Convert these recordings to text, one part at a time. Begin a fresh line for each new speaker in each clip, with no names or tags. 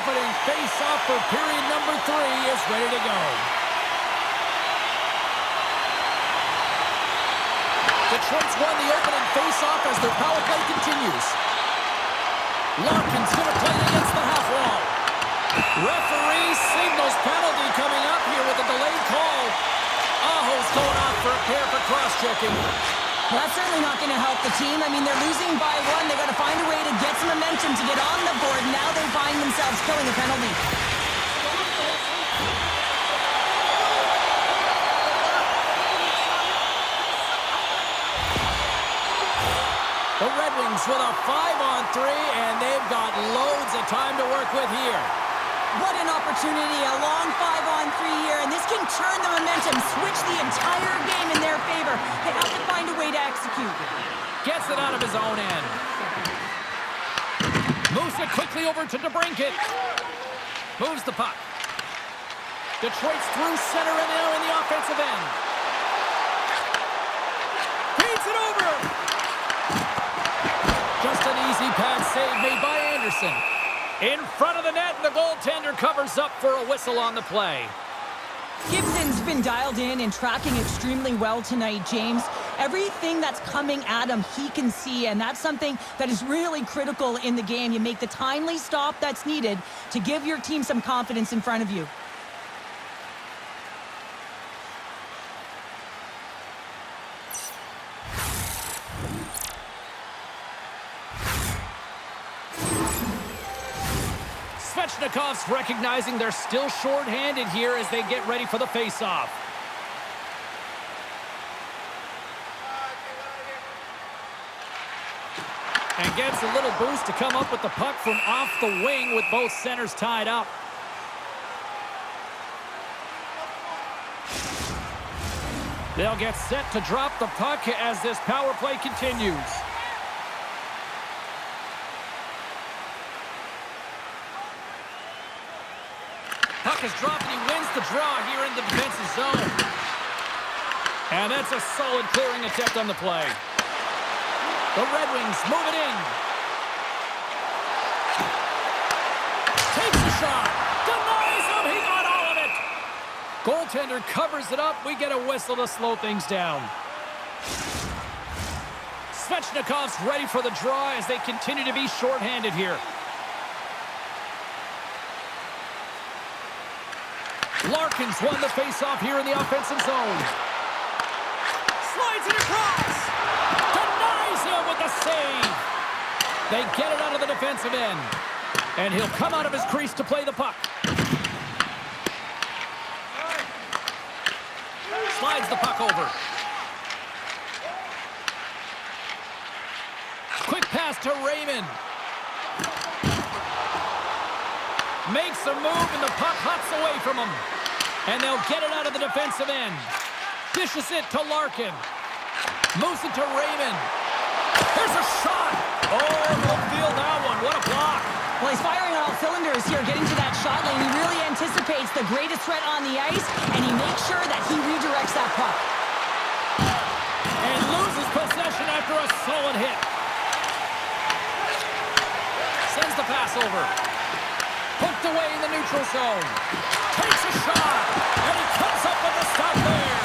opening face-off for period number 3 is ready to go. Detroit's won the opening face-off as their power play continues. Larkin's going to play it against the half wall. Referee signals penalty coming up here with a delayed call. Aho's going off for a pair for cross-checking.
Well, that's certainly not going to help the team. I mean, they're losing by 1. They've got to find a way to get some momentum to get on the board. Now they find themselves killing a penalty.
The Red Wings with a 5-on-3, and they've got loads of time to work with here.
What an opportunity, a long 5-on-3 here, and this can turn the momentum, switch the entire game in their favor. They have to find a way to execute.
Gets it out of his own end. Moves it quickly over to DeBrincat. Moves the puck. Detroit's through center and now in the offensive end. Feeds it over. Just an easy pad save made by Anderson. In front of the net, the goaltender covers up for a whistle on the play.
Gibson's been dialed in and tracking extremely well tonight, James. Everything that's coming at him, he can see, and that's something that is really critical in the game. You make the timely stop that's needed to give your team some confidence in front of you.
Svechnikov's recognizing they're still short-handed here as they get ready for the face-off. And gets a little boost to come up with the puck from off the wing with both centers tied up. They'll get set to drop the puck as this power play continues. Puck is dropped and he wins the draw here in the defensive zone. And that's a solid clearing attempt on the play. The Red Wings move it in. Takes a shot. Denies him. He got all of it. Goaltender covers it up. We get a whistle to slow things down. Svechnikov's ready for the draw as they continue to be shorthanded here. Larkin's won the faceoff here in the offensive zone. Slides it across. Denies him with the save. They get it out of the defensive end. And he'll come out of his crease to play the puck. Slides the puck over. Quick pass to Raymond. Makes a move and the puck hops away from him. And they'll get it out of the defensive end. Dishes it to Larkin. Moves it to Raymond. Here's a shot. Oh, he'll feel that one. What a block.
Well, he's firing on all cylinders here, getting to that shot lane. He really anticipates the greatest threat on the ice, and he makes sure that he redirects that puck.
And loses possession after a solid hit. Sends the pass over. Hooked away in the neutral zone. Takes a shot. And he comes up with a stop there.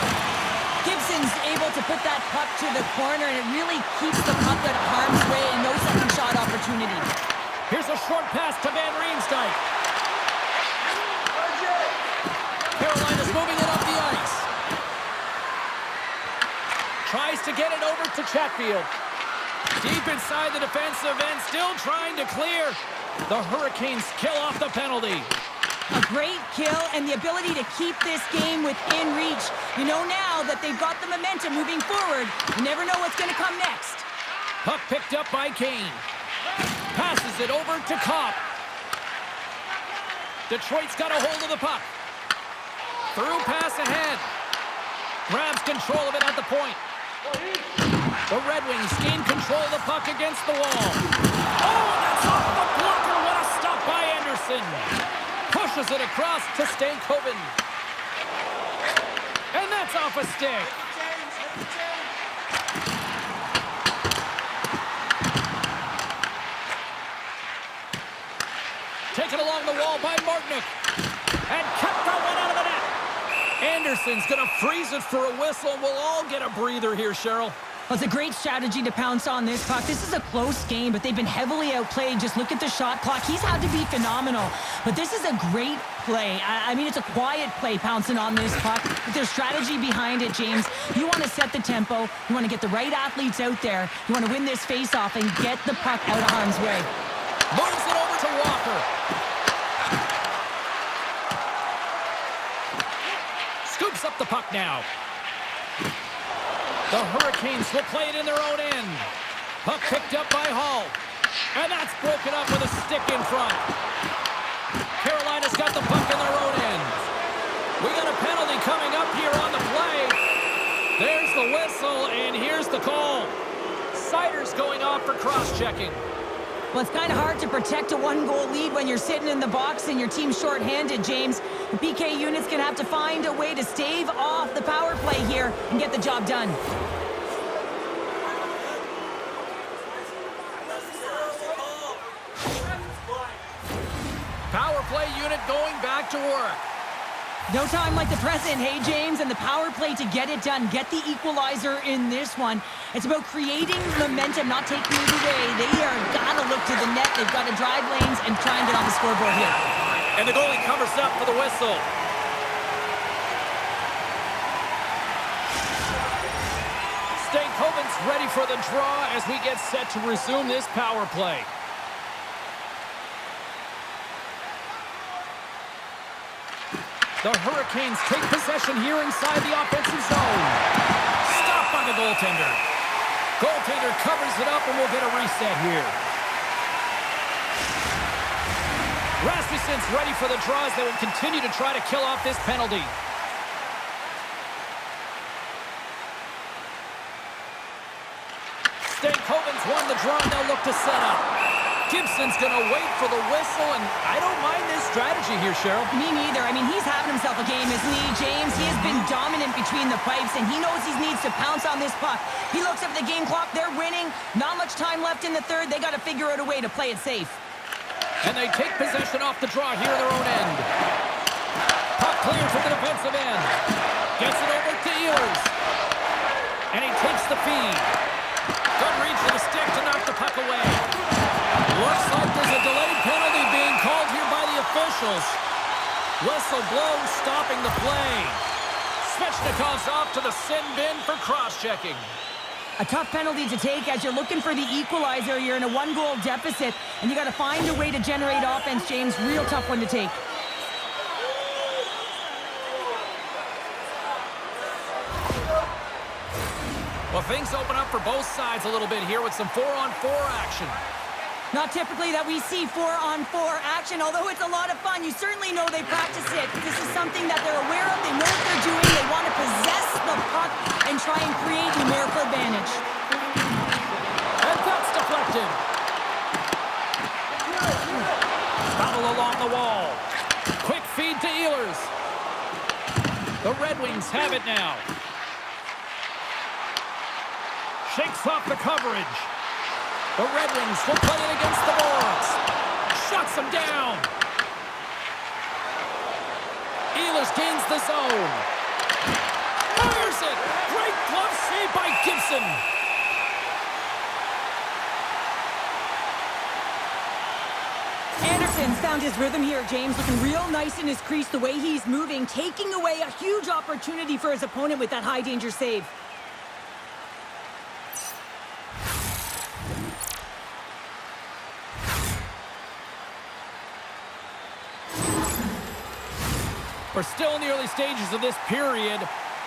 Gibson's able to put that puck to the corner, and it really keeps the puck out of harm's way and no second shot opportunity.
Here's a short pass to Van Riemsdyk. Carolina's moving it up the ice. Tries to get it over to Chatfield. Deep inside the defensive end, still trying to clear. The Hurricanes kill off the penalty.
A great kill and the ability to keep this game within reach. You know now that they've got the momentum moving forward. You never know what's going to come next.
Puck picked up by Kane. Passes it over to Kopp. Detroit's got a hold of the puck. Through pass ahead. Grabs control of it at the point. The Red Wings gain control of the puck against the wall. Oh, that's off the blocker. What a stop by Anderson. Pushes it across to Stankoven. And that's off a stick. taken along the wall by Martinick. And kept that one out of the net. Anderson's going to freeze it for a whistle. We'll all get a breather here, Cheryl.
Well, it's a great strategy to pounce on this puck. This is a close game, but they've been heavily outplayed. Just look at the shot clock. He's had to be phenomenal. But this is a great play. I mean, it's a quiet play pouncing on this puck. But there's strategy behind it, James. You want to set the tempo. You want to get the right athletes out there. You want to win this face-off and get the puck out of harm's way.
Moves it over to Walker. Scoops up the puck now. The Hurricanes will play it in their own end. Puck picked up by Hall. And that's broken up with a stick in front. Carolina's got the puck in their own end. We got a penalty coming up here on the play. There's the whistle, and here's the call. Sider's going off for cross-checking.
Well, it's kind of hard to protect a one-goal lead when you're sitting in the box and your team's shorthanded, James. The PK unit's going to have to find a way to stave off the power play here and get the job done.
Power play unit going back to work.
No time like the present, hey, James, and the power play to get it done. Get the equalizer in this one. It's about creating momentum, not taking it away. They are got to look to the net. They've got to drive lanes and try and get on the scoreboard here.
And the goalie covers up for the whistle. Stankoven's ready for the draw as we get set to resume this power play. The Hurricanes take possession here inside the offensive zone. Stopped by the goaltender. Goaltender covers it up, and we'll get a reset here. Rasmussen's ready for the draws. They will continue to try to kill off this penalty. Stankoven's won the draw, and they'll look to set up. Gibson's going to wait for the whistle, and I don't mind this strategy here, Cheryl.
Me neither. I mean, he's having himself a game, isn't he, James? He has been dominant between the pipes, and he knows he needs to pounce on this puck. He looks at the game clock. They're winning. Not much time left in the third. They got to figure out a way to play it safe.
And they take possession off the draw here in their own end. Puck clear from the defensive end. Gets it over to Ehlers. And he takes the feed. Good reach for the stick to knock the puck away. Looks like there's a delayed penalty being called here by the officials. Whistle blows, stopping the play. Svechnikov's off to the sin bin for cross-checking.
A tough penalty to take as you're looking for the equalizer. You're in a one-goal deficit, and you got to find a way to generate offense, James. Real tough one to take.
Well, things open up for both sides a little bit here with some 4-on-4 action.
Not typically that we see 4-on-4 action, although it's a lot of fun. You certainly know they practice it. This is something that they're aware of. They know what they're doing. They want to possess the puck and try and create numerical advantage.
And that's deflected. Battle along the wall. Quick feed to Ehlers. The Red Wings have it now. Shakes off the coverage. The Red Wings will play it against the boards. Shuts them down. Ehlers gains the zone. Fires it. Great glove save by Gibson.
Anderson's found his rhythm here, James. Looking real nice in his crease, the way he's moving, taking away a huge opportunity for his opponent with that high-danger save.
We're still in the early stages of this period.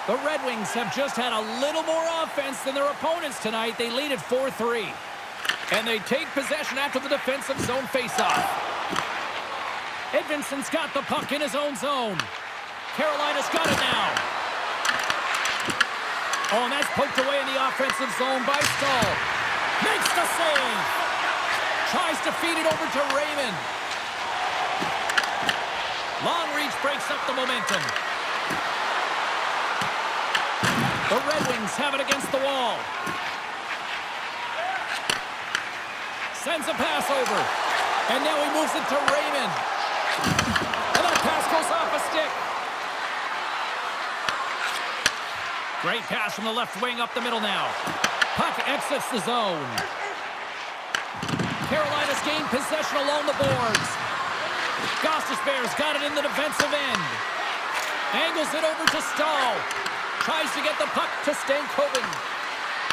The Red Wings have just had a little more offense than their opponents tonight. They lead at 4-3. And they take possession after the defensive zone faceoff. Edvinson's got the puck in his own zone. Carolina's got it now. Oh, and that's poked away in the offensive zone by Stahl. Makes the save. Tries to feed it over to Raymond. Long reach breaks up the momentum. The Red Wings have it against the wall. Sends a pass over. And now he moves it to Raymond. And that pass goes off a stick. Great pass from the left wing up the middle now. Puck exits the zone. Carolina's gained possession along the boards. Gostisbehere's got it in the defensive end. Angles it over to Stahl. Tries to get the puck to Stankoven.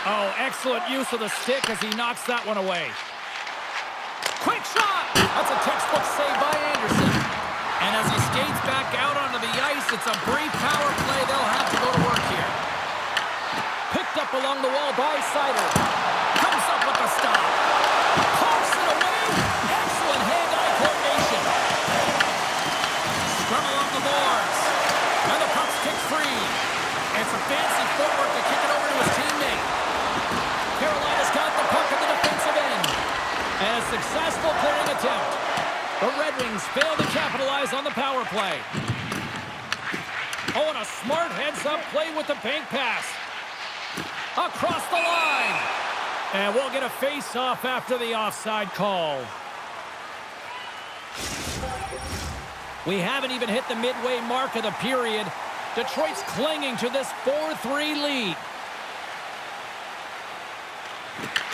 Oh, excellent use of the stick as he knocks that one away. Quick shot! That's a textbook save by Anderson. And as he skates back out onto the ice, it's a brief power play. They'll have to go to work here. Picked up along the wall by Seider. Comes up with the stop. Pumps it away. Excellent hand-eye coordination. Scrum along the boards. And the puck's kicked free. It's a fancy footwork to kick it over to his teammate. Carolina's got the puck in the defensive end. And a successful clearing attempt. The Red Wings fail to capitalize on the power play. Oh, and a smart heads-up play with the bank pass. Across the line. And we'll get a face-off after the offside call. We haven't even hit the midway mark of the period. Detroit's clinging to this 4-3 lead.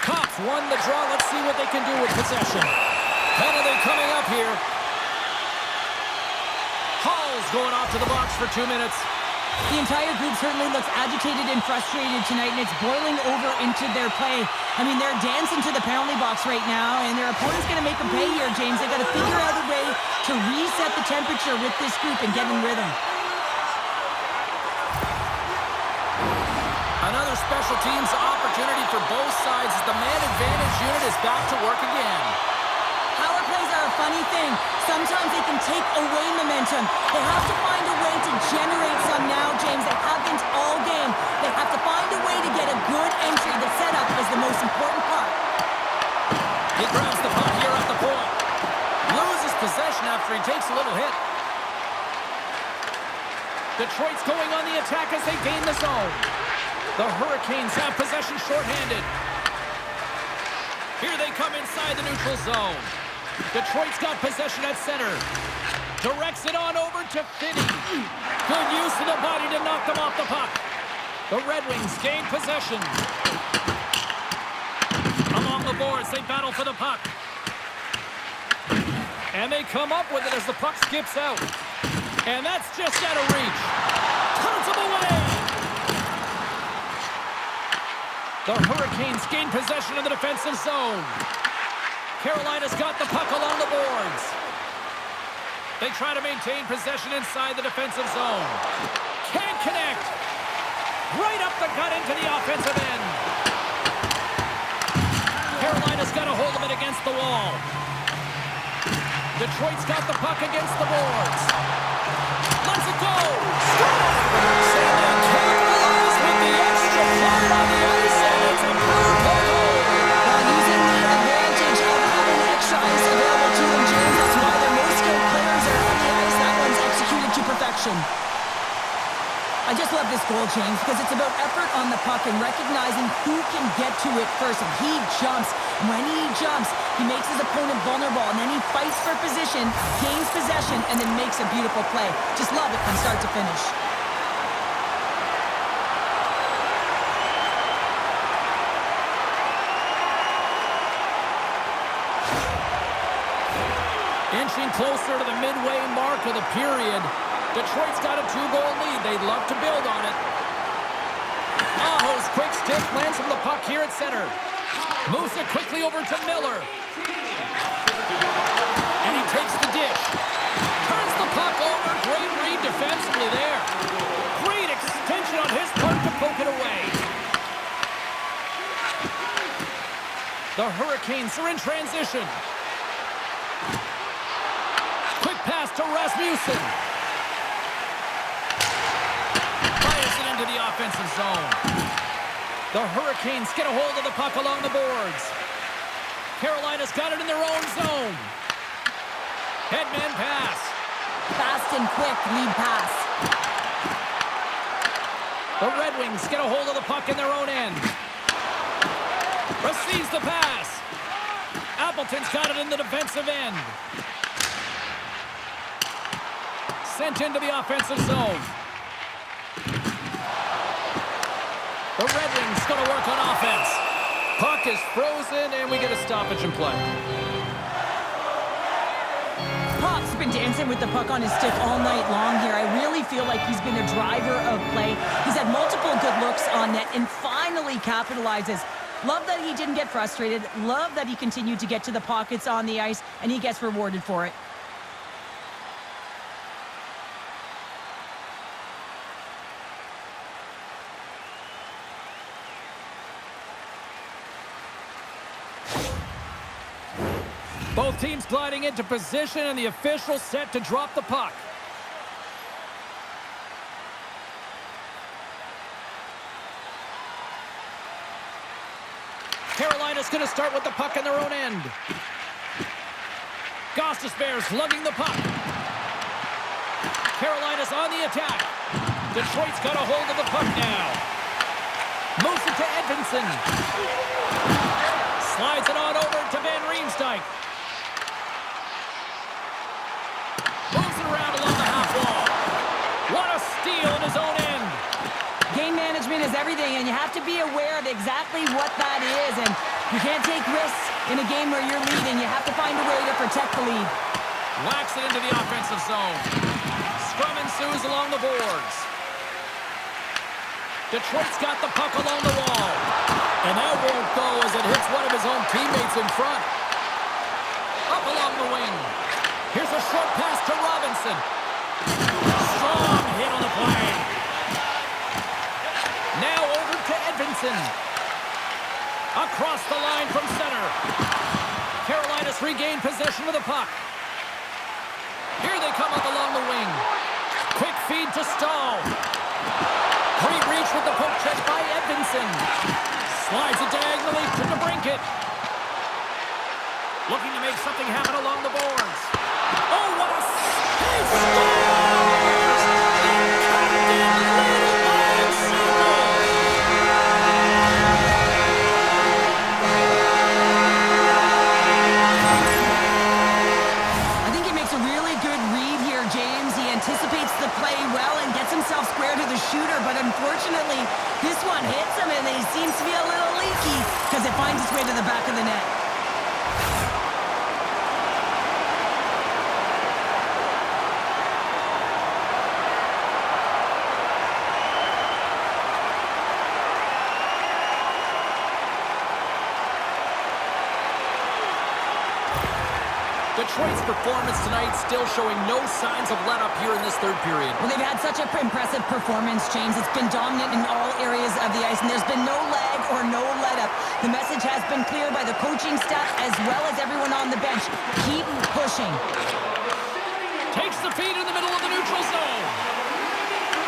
Cops won the draw. Let's see what they can do with possession. Penalty coming up here. Hall's going off to the box for 2 minutes.
The entire group certainly looks agitated and frustrated tonight, and it's boiling over into their play. I mean, they're dancing to the penalty box right now, and their opponent's going to make them pay here, James. They've got to figure out a way to reset the temperature with this group and get in rhythm.
Another special teams opportunity for both sides as the man advantage unit is back to work again.
Power plays are a funny thing. Sometimes they can take away momentum. They have to find a way to generate some now, James. They haven't all game. They have to find a way to get a good entry. The setup is the most important part.
He grabs the puck here at the point. Loses possession after he takes a little hit. Detroit's going on the attack as they gain the zone. The Hurricanes have possession shorthanded. Here they come inside the neutral zone. Detroit's got possession at center. Directs it on over to Finney. Good use of the body to knock them off the puck. The Red Wings gain possession. Along the boards, they battle for the puck. And they come up with it as the puck skips out. And that's just out of reach. Turns them away. The Hurricanes gain possession of the defensive zone. Carolina's got the puck along the boards. They try to maintain possession inside the defensive zone. Can't connect. Right up the gut into the offensive end. Carolina's got a hold of it against the wall. Detroit's got the puck against the boards. Let's it go. Score! Capitalize with the extra player on the ice, and it's a power goal.
Using the advantage of having extra ice available to them, James. That's why their most skilled players are on the ice. That one's executed to perfection. I just love this goal, James, because it's about effort on the puck and recognizing who can get to it first. And he jumps. When he jumps, he makes his opponent vulnerable, and then he fights for position, gains possession, and then makes a beautiful play. Just love it from start to finish.
Inching closer to the midway mark of the period. Detroit's got a 2-goal lead. They'd love to build on it. Aho's quick stick lands from the puck here at center. Moves it quickly over to Miller. And he takes the dish. Turns the puck over. Great read defensively there. Great extension on his part to poke it away. The Hurricanes are in transition. Quick pass to Rasmussen. Fires it into the offensive zone. The Hurricanes get a hold of the puck along the boards. Carolina's got it in their own zone. Headman pass.
Fast and quick lead pass.
The Red Wings get a hold of the puck in their own end. Receives the pass. At Appleton's got it in the defensive end. Sent into the offensive zone. The Red Wings going to work on offense. Puck is frozen, and we get a stoppage in play.
Pop's been dancing with the puck on his stick all night long here. I really feel like he's been a driver of play. He's had multiple good looks on net and finally capitalizes. Love that he didn't get frustrated. Love that he continued to get to the pockets on the ice, and he gets rewarded for it.
Both teams gliding into position, and the official set to drop the puck. Carolina's going to start with the puck in their own end. Gostisbehere's lugging the puck. Carolina's on the attack. Detroit's got a hold of the puck now. Moves it to Edvinsson. Slides it on over to Van Riemsdyk. Moves it around along the half wall. What a steal in his own end.
Game management is everything, and you have to be aware of exactly what that is. And you can't take risks in a game where you're leading. You have to find a way to protect the lead.
Whacks it into the offensive zone. Scrum ensues along the boards. Detroit's got the puck along the wall. And that won't go as it hits one of his own teammates in front. Up along the wing. Here's a short pass to Robinson. Strong hit on the play. Now over to Edvinsson. Across the line from center. Carolina's regained possession of the puck. Here they come up along the wing. Quick feed to Stahl. Great reach with the poke check by Edvinsson. Slides it diagonally to DeBrincat. Looking to make something happen along the boards. Oh, what a... He scores! The captain led it by example!
I think he makes a really good read here, James. He anticipates the play well and gets himself square to the shooter, but unfortunately, this one hits him and he seems to be a little leaky because it finds its way to the back of the net.
Detroit's performance tonight still showing no signs of let-up here in this third period.
Well, they've had such an impressive performance, James. It's been dominant in all areas of the ice, and there's been no lag or no let-up. The message has been clear by the coaching staff as well as everyone on the bench. Keep pushing.
Takes the feed in the middle of the neutral zone.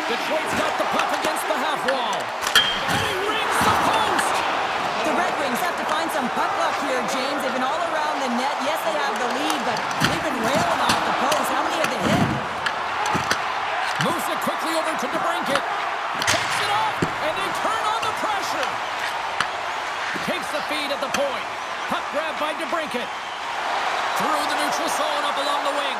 Detroit's got the puck against the half wall. And he rings the post!
The Red Wings have to find some puck luck here, James. They've been all around the net. Yes, they have the lead, but they've been railing off the post. How many have they hit?
Moves it quickly over to DeBrincat. Takes it off, and they turn on the pressure. Takes the feed at the point. Puck grab by DeBrincat. Through the neutral zone, up along the wing.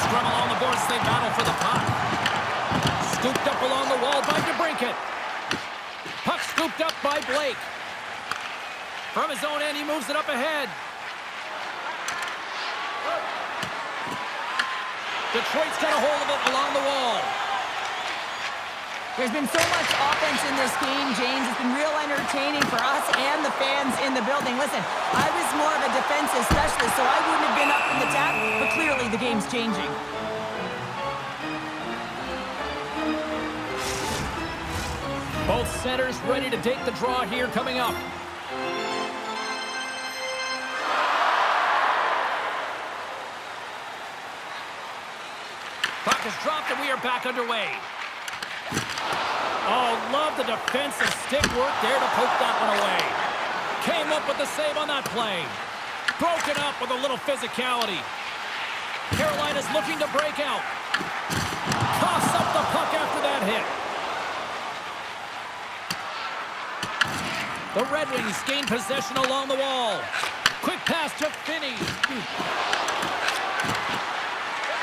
Scrum along the boards, they battle for the puck. Scooped up along the wall by DeBrincat. Puck scooped up by Blake. From his own end, he moves it up ahead. Detroit's got a hold of it along the wall.
There's been so much offense in this game, James. It's been real entertaining for us and the fans in the building. Listen, I was more of a defensive specialist, so I wouldn't have been up in the tap, but clearly the game's changing.
Both centers ready to take the draw here coming up. Puck is dropped and we are back underway. Oh, love the defensive stick work there to poke that one away. Came up with the save on that play. Broken up with a little physicality. Carolina's looking to break out. Coughs up the puck after that hit. The Red Wings gain possession along the wall. Quick pass to Finney.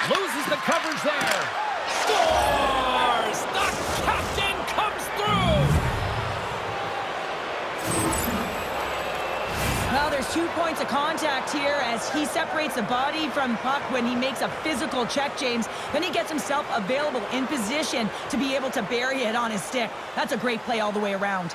Loses the coverage there. Scores! The captain comes through!
Well, there's 2 points of contact here as he separates the body from puck when he makes a physical check, James. Then he gets himself available in position to be able to bury it on his stick. That's a great play all the way around.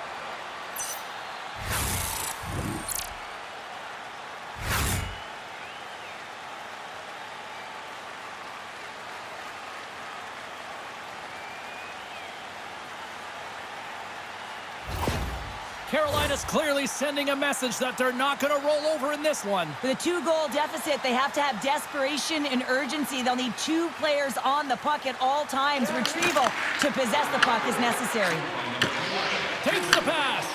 Carolina's clearly sending a message that they're not going to roll over in this one.
With a 2-goal deficit, they have to have desperation and urgency. They'll need 2 players on the puck at all times. Retrieval to possess the puck is necessary.
Takes the pass.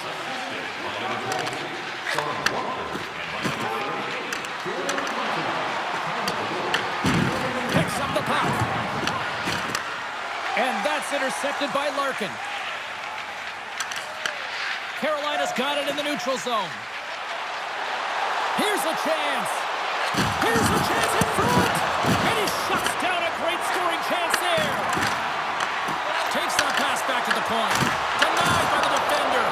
Picks up the puck. And that's intercepted by Larkin. Carolina's got it in the neutral zone. Here's a chance. Here's a chance in front. And he shuts down a great scoring chance there. Takes that pass back to the point. Denied by the defender.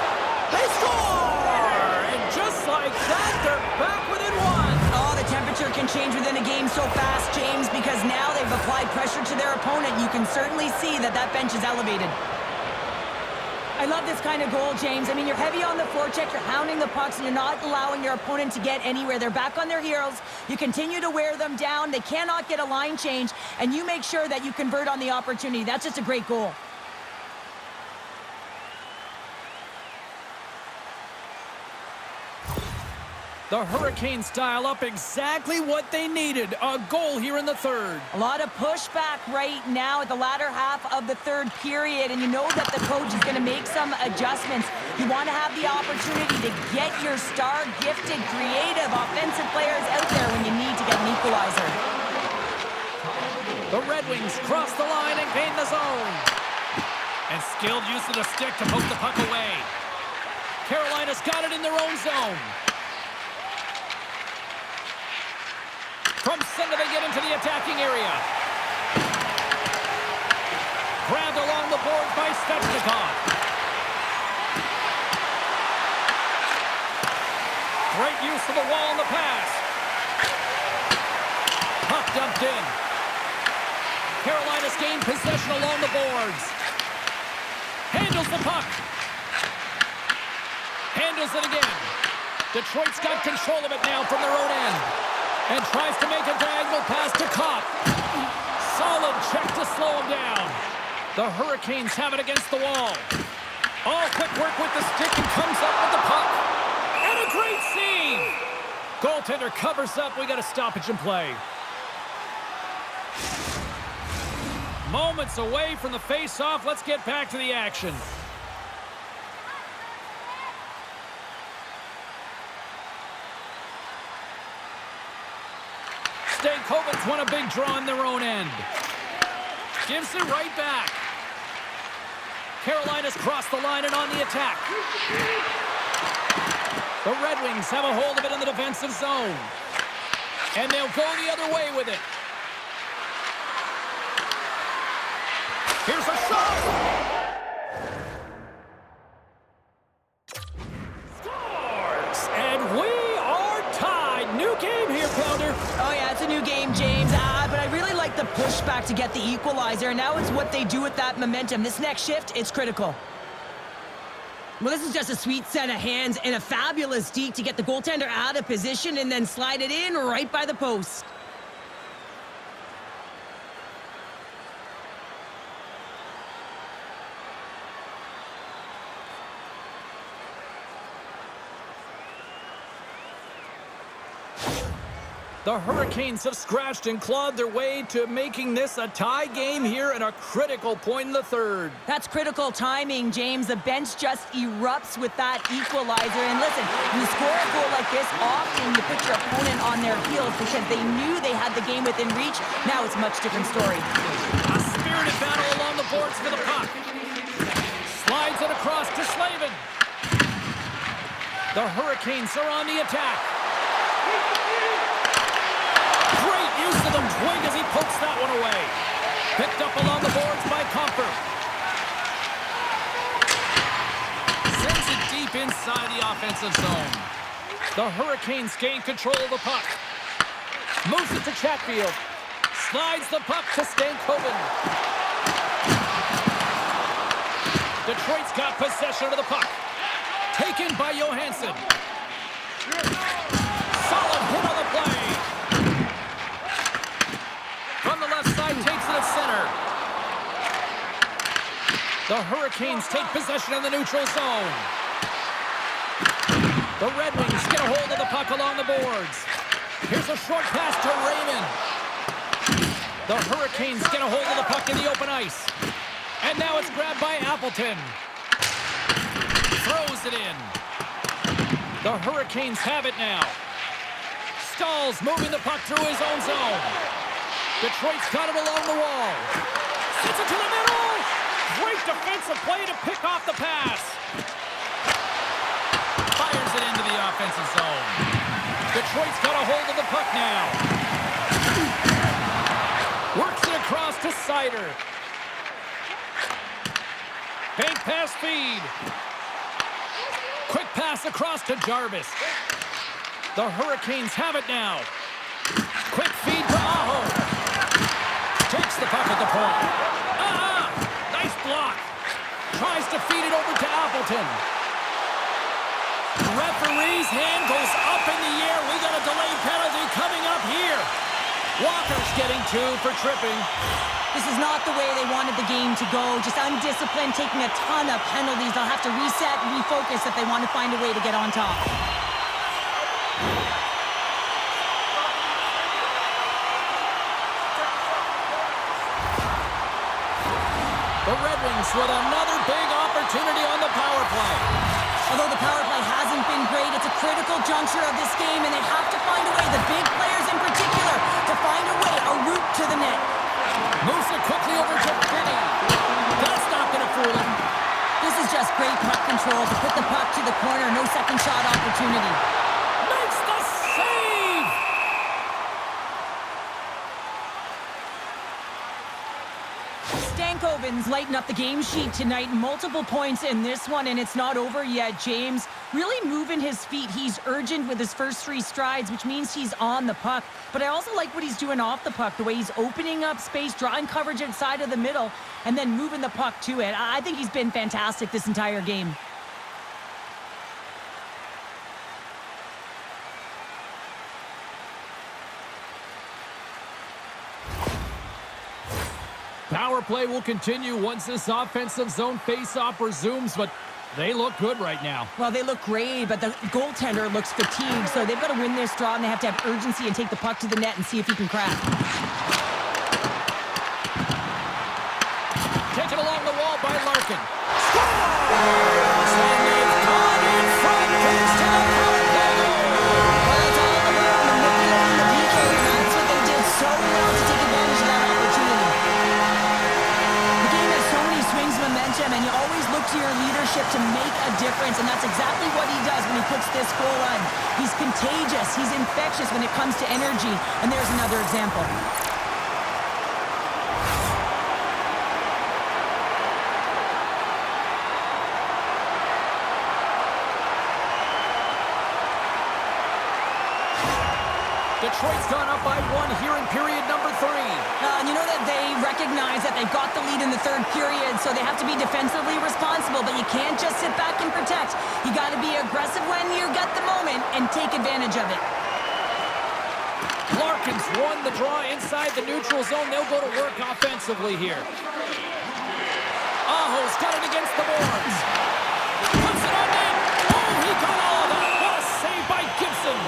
They score! And just like that, they're back within 1.
Oh, the temperature can change within a game so fast, James, because now they've applied pressure to their opponent. You can certainly see that that bench is elevated. I love this kind of goal, James. I mean, you're heavy on the forecheck, you're hounding the pucks, and you're not allowing your opponent to get anywhere. They're back on their heels. You continue to wear them down. They cannot get a line change, and you make sure that you convert on the opportunity. That's just a great goal.
The Hurricanes dial up exactly what they needed. A goal here in the third.
A lot of pushback right now at the latter half of the third period, and you know that the coach is going to make some adjustments. You want to have the opportunity to get your star, gifted, creative, offensive players out there when you need to get an equalizer.
The Red Wings cross the line and gain the zone. And skilled use of the stick to poke the puck away. Carolina's got it in their own zone. From center, they get into the attacking area. Grabbed along the boards by Svechnikov. Great use of the wall on the pass. Puck dumped in. Carolina's gained possession along the boards. Handles the puck. Handles it again. Detroit's got control of it now from their own end. And tries to make a diagonal pass to Kopp. Solid check to slow him down. The Hurricanes have it against the wall. All quick work with the stick and comes up with the puck. And a great save. Goaltender covers up. We got a stoppage in play. Moments away from the face-off. Let's get back to the action. Stankovic's won a big draw on their own end. Gives it right back. Carolina's crossed the line and on the attack. The Red Wings have a hold of it in the defensive zone. And they'll go the other way with it. Here's a shot! Scores! And we are tied. New game here, Pounder.
Oh, yeah, it's a new game, James. But I really like the pushback to get the equalizer. Now it's what they do with that momentum. This next shift, it's critical. Well, this is just a sweet set of hands and a fabulous deke to get the goaltender out of position and then slide it in right by the post.
The Hurricanes have scratched and clawed their way to making this a tie game here at a critical point in the third.
That's critical timing, James. The bench just erupts with that equalizer. And listen, you score a goal like this, often you put your opponent on their heels because they knew they had the game within reach. Now it's a much different story.
A spirited battle along the boards for the puck. Slides it across to Slavin. The Hurricanes are on the attack. Great use of the twig as he pokes that one away. Picked up along the boards by Comfort. Sends it deep inside the offensive zone. The Hurricanes gain control of the puck. Moves it to Chatfield. Slides the puck to Stankoven. Detroit's got possession of the puck. Taken by Johansson. Solid hit on the play. From the left side, takes it at center. The Hurricanes take possession in the neutral zone. The Red Wings get a hold of the puck along the boards. Here's a short pass to Raymond. The Hurricanes get a hold of the puck in the open ice. And now it's grabbed by Appleton. Throws it in. The Hurricanes have it now. Staal's moving the puck through his own zone. Detroit's got it along the wall. Sends it to the middle. Great defensive play to pick off the pass. Fires it into the offensive zone. Detroit's got a hold of the puck now. Works it across to Seider. Bank pass feed. Quick pass across to Jarvis. The Hurricanes have it now. Quick feed to Aho. Takes the puck at the point. Nice block. Tries to feed it over to Appleton. Referee's hand goes up in the air. We got a delayed penalty coming up here. Walker's getting 2 for tripping.
This is not the way they wanted the game to go. Just undisciplined, taking a ton of penalties. They'll have to reset and refocus if they want to find a way to get on top.
The Red Wings with another big opportunity on the power play.
Although the power play hasn't been great, it's a critical juncture of this game, and they have to find a way, the big players in particular, to find a way, a route to the net.
Moves it quickly over to Finney. That's not going to fool him.
This is just great puck control to put the puck to the corner. No second shot opportunity.
Makes the save!
Stankoven's lighting up the game sheet tonight. Multiple points in this one, and it's not over yet. James really moving his feet. He's urgent with his first 3 strides, which means he's on the puck. But I also like what he's doing off the puck, the way he's opening up space, drawing coverage inside of the middle, and then moving the puck to it. I think he's been fantastic this entire game.
Power play will continue once this offensive zone face-off resumes, but they look good right now.
Well, they look great, but the goaltender looks fatigued, so they've got to win this draw, and they have to have urgency and take the puck to the net and see if he can crack.
Taken along the wall by Larkin. Scores! And they've gone in front thanks to the power play goal.
Well, it's all about manipulating the PK, and that's what they did so well to take advantage of that opportunity. The game has so many swings of momentum, and you always look to your leadership to make a difference, and that's exactly what he does when he puts this goal on. He's contagious. He's infectious when it comes to energy, and there's another example.
Detroit's gone up by 1 here in period number 3.
And you know that they recognize that they've got the lead in the 3rd period, so they have to be defensively responsible, but you can't just sit back and protect. You got to be aggressive when you get the moment and take advantage of it.
Larkin's won the draw inside the neutral zone. They'll go to work offensively here. Aho's got it against the boards. Puts it on net. Oh, he got all of that. What a save by Gibson.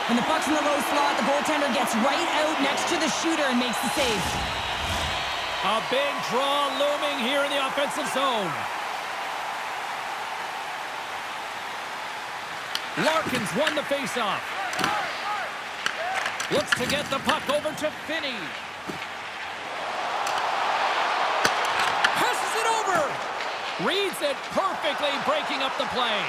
When the puck's in the low slot, the goaltender gets right out next to the shooter and makes the save.
A big draw looming here in the offensive zone. Larkin's won the faceoff. Looks to get the puck over to Finney. Passes it over. Reads it perfectly, breaking up the play.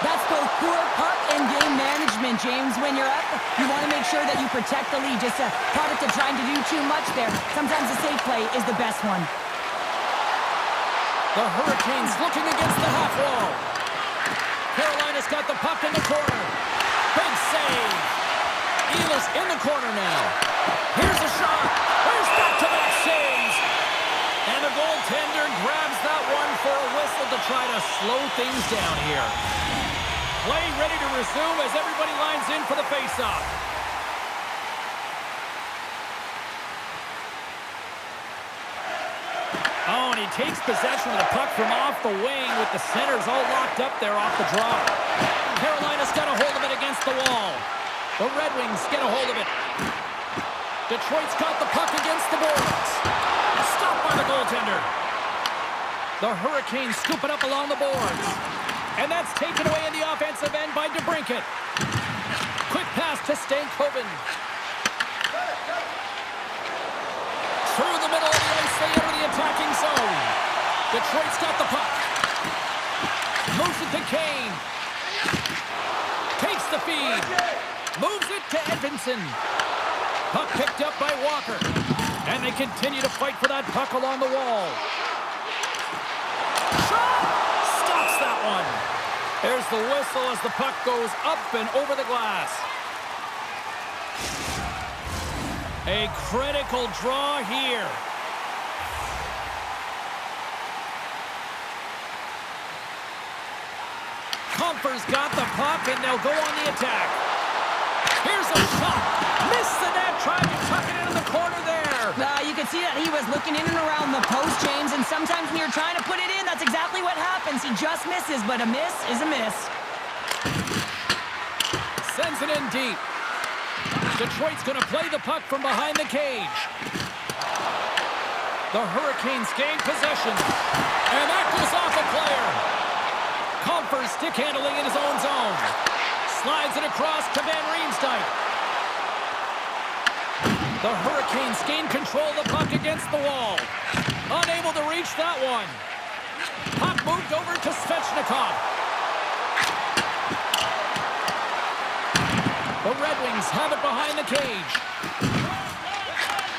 That's both poor puck and game management, James. When you're up, you want to make sure that you protect the lead. Just a product of trying to do too much there. Sometimes the safe play is the best one.
The Hurricanes looking against the half wall. Carolina's got the puck in the corner. Big save. Eagles in the corner now. Here's a shot. There's back-to-back saves. And the goaltender grabs that one for a whistle to try to slow things down here. Play ready to resume as everybody lines in for the face-off. Oh, and he takes possession of the puck from off the wing with the centers all locked up there off the draw. Carolina's got a hold of it against the wall. The Red Wings get a hold of it. Detroit's got the puck against the boards. Stopped by the goaltender. The Hurricanes scoop it up along the boards. And that's taken away in the offensive end by DeBrincat. Quick pass to Stankoven. Through the middle of the ice, they enter the attacking zone. Detroit's got the puck. Moves it to Kane. Takes the feed. Moves it to Edvinsson. Puck picked up by Walker. And they continue to fight for that puck along the wall. Stops that one. There's the whistle as the puck goes up and over the glass. A critical draw here. Comfer's got the puck, and they'll go on the attack. Here's a shot. Missed the net, trying to tuck it into the corner there.
You can see that he was looking in and around the post, James, and sometimes when you're trying to put it in, that's exactly what happens. He just misses, but a miss is a miss.
Sends it in deep. Detroit's going to play the puck from behind the cage. The Hurricanes gain possession. And that goes off a player. Comfer stick handling in his own zone. Slides it across to Van Riemsdyk. The Hurricanes gain control of the puck against the wall. Unable to reach that one. Puck moved over to Svechnikov. The Red Wings have it behind the cage.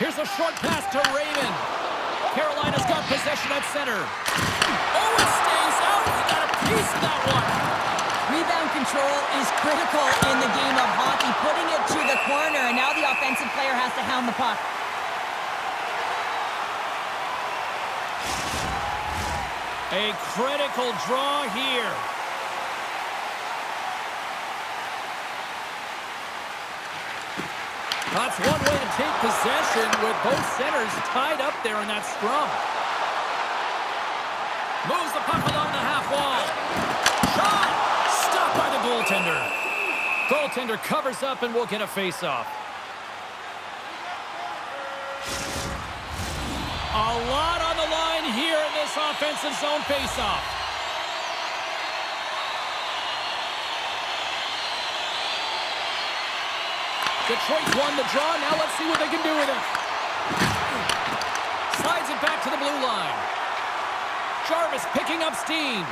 Here's a short pass to Raymond. Carolina's got possession at center. Oh, it stays out. He got a piece of that one.
Rebound control is critical in the game of hockey. Putting it to the corner, and now the offensive player has to hound the puck.
A critical draw here. That's one way to take possession with both centers tied up there in that scrum. Moves the puck along the half wall. Shot! Stopped by the goaltender. Goaltender covers up and will get a face-off. A lot on the line here in this offensive zone face-off. Detroit's won the draw. Now let's see what they can do with it. Slides it back to the blue line. Jarvis picking up steam.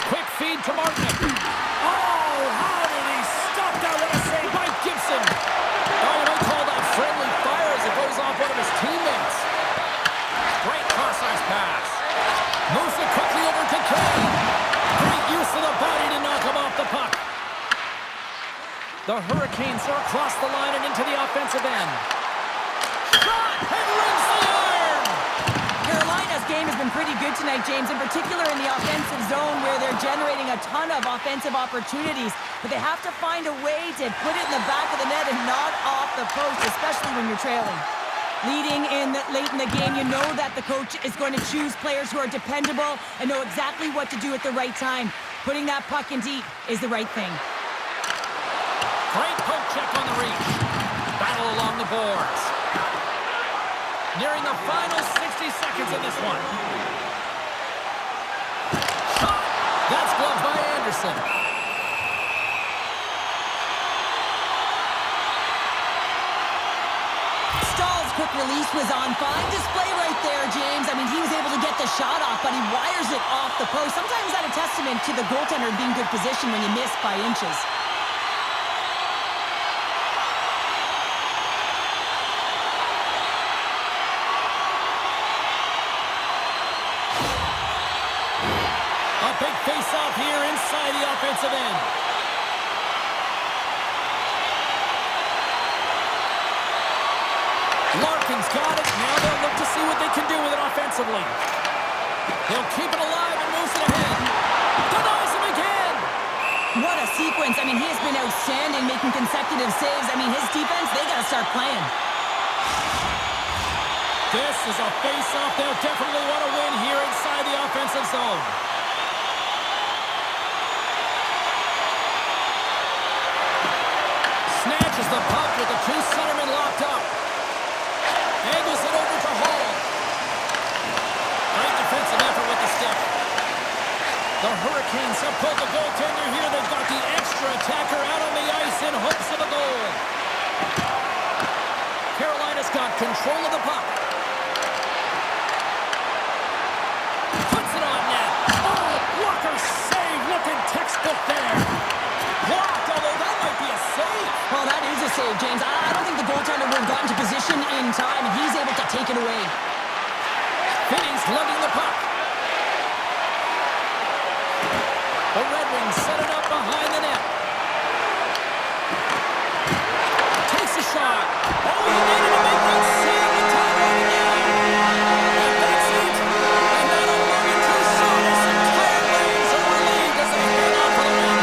Quick feed to Martin. Oh, how did he stop that? What a save by Gibson. Oh, you don't call that friendly fire as it goes off one of his teammates. Great cross-ice pass. Moves it quickly over to Kane. Great use of the body to knock him off the puck. The Hurricanes are across the line and into the offensive end. Shot! And rings the iron!
Carolina's game has been pretty good tonight, James, in particular in the offensive zone where they're generating a ton of offensive opportunities. But they have to find a way to put it in the back of the net and not off the post, especially when you're trailing. Leading in late in the game, you know that the coach is going to choose players who are dependable and know exactly what to do at the right time. Putting that puck in deep is the right thing.
Great poke check on the reach. Battle along the boards. Nearing the final 60 seconds in this one. Shot! That's gloved by Anderson.
Stahl's quick release was on. Fine display right there, James. I mean, he was able to get the the shot off, but he wires it off the post. Sometimes that's a testament to the goaltender being good position when you miss by inches.
A big face-off here inside the offensive end. Larkin's got it. Now they'll look to see what they can do with it offensively. He'll keep it alive and moves it ahead. Denies him again.
What a sequence. I mean, he has been outstanding making consecutive saves. I mean, his defense, they got to start playing.
This is a face-off they'll definitely want to win here inside the offensive zone. Snatches the puck with the two centermen locked up. Angles it over to Hall. Great defensive effort with the stick. The Hurricanes have pulled the goaltender here. They've got the extra attacker out on the ice in hopes of a goal. Carolina's got control of the puck. Puts it on net. Oh, blocker save. Looking textbook there. Blocked, although that might be a save.
Well, that is a save, James. I don't think the goaltender would have gotten to position in time, and he's able to take it away.
Finney's lugging the puck. The Red Wings set it up behind the net. Takes a shot. Oh, he needed to make that save. The time running down. And that's it. And not a moment too soon. This entire Wings are relieved as they head off for the win.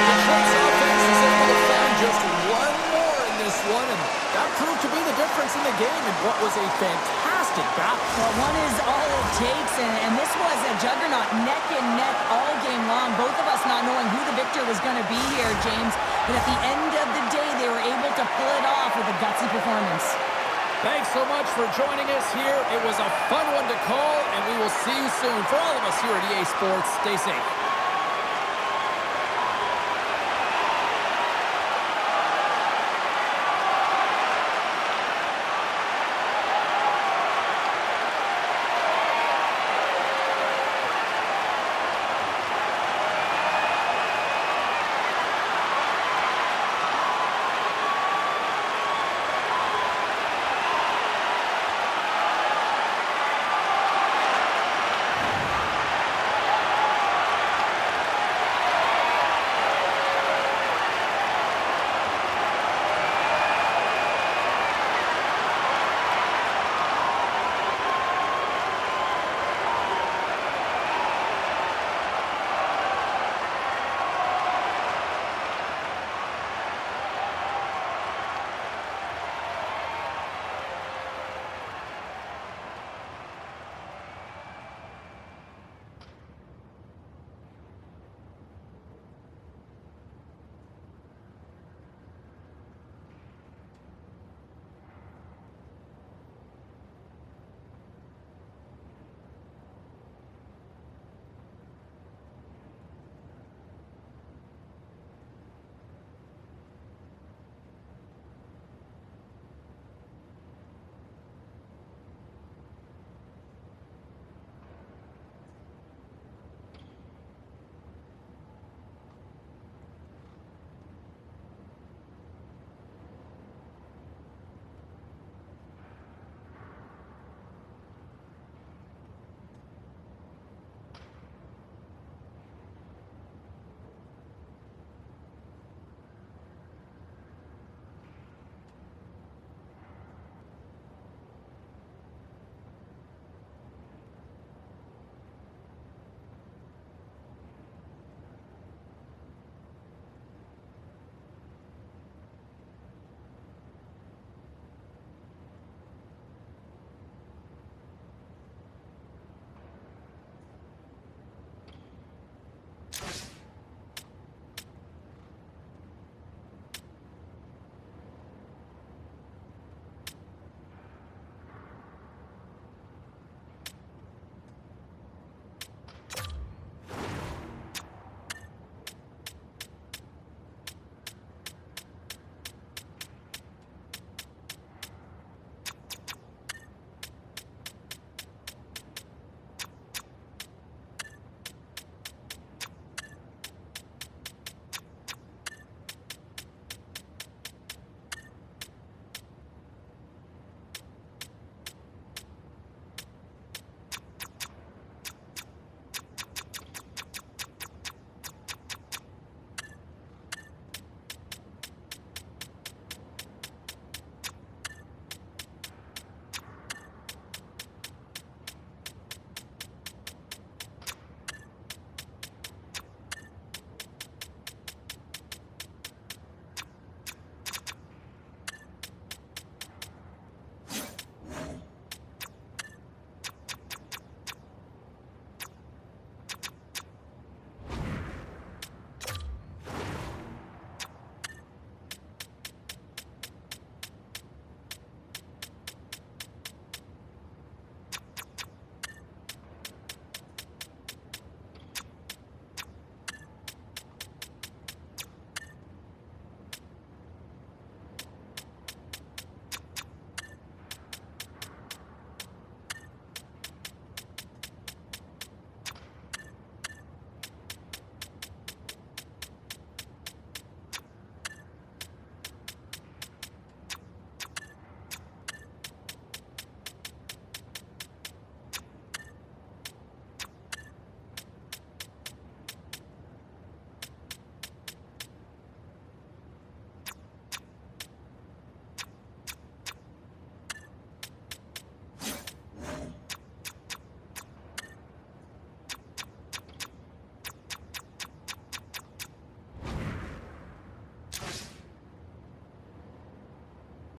Detroit's offense is able to find just one more in this one, and that proved to be the difference in the game in what was a fantastic battle.
Well, one is all it takes, and this was a juggernaut neck and neck all game long. Both of us not knowing who the victor was going to be here, James. But at the end of the day, they were able to pull it off with a gutsy performance.
Thanks so much for joining us here. It was a fun one to call, and we will see you soon. For all of us here at EA Sports, stay safe.